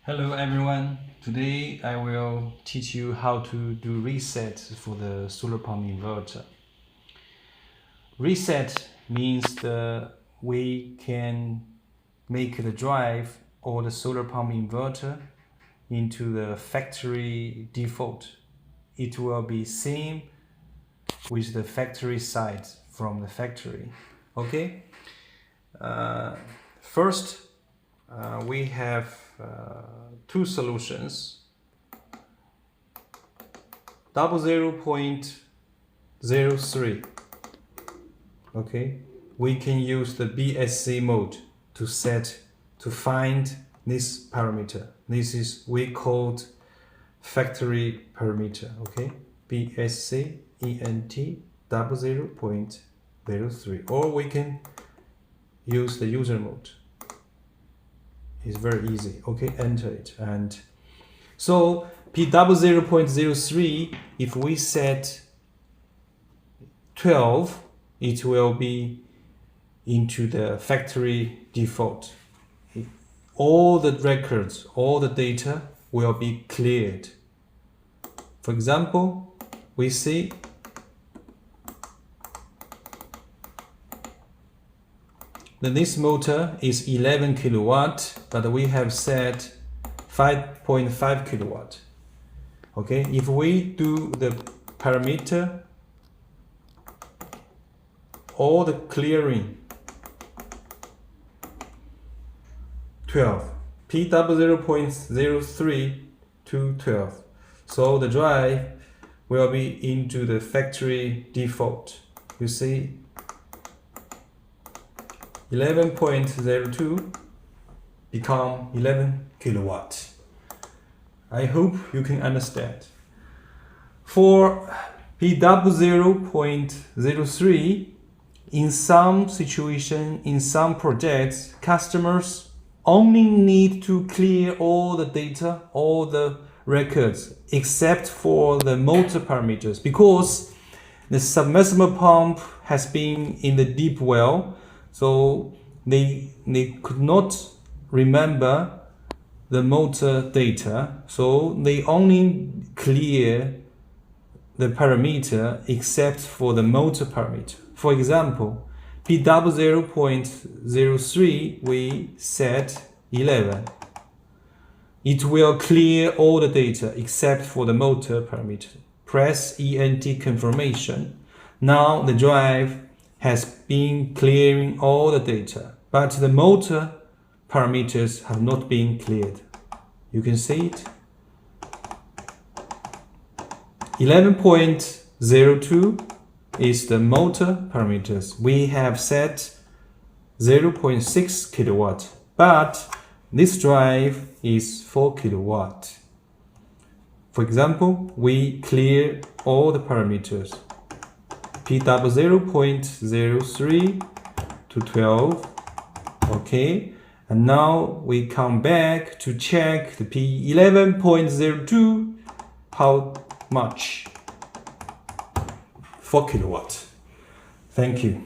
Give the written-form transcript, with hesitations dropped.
Hello everyone, today I will teach you how to do reset for the solar pump inverter. Reset means we can make the drive or the solar pump inverter into the factory default. It will be same with the factory side from the factory. Okay. First, we have two solutions. 00.03. Okay, we can use the BSC mode to find this parameter. This is we called factory parameter. Okay, BSC ENT 00.03, or we can use the user mode. It's very easy. Okay, enter it. And so P00.03, if we set 12, it will be into the factory default. All the records, all the data will be cleared. For example, we see that this motor is 11 kilowatt, but we have set 5.5 kilowatt. Okay, if we do the parameter, all the clearing 12, P00.03 to 12. So the drive will be into the factory default. You see 11.02 become 11 kilowatt. I hope you can understand. For P00.03, in some situation, in some projects, customers only need to clear all the data, all the records, except for the motor parameters, because the submersible pump has been in the deep well, so they could not remember the motor data, so they only clear the parameter except for the motor parameter. For example, P00.03, we set 11. It will clear all the data except for the motor parameter. Press ENT confirmation. Now the drive has been clearing all the data, but the motor parameters have not been cleared. You can see it. 11.02 is the motor parameters. We have set 0.6 kilowatt, but this drive is 4 kilowatt. For example, we clear all the parameters. P00.03 to 12. Okay, and now we come back to check the P11.02. How much? 4 kilowatt. Thank you.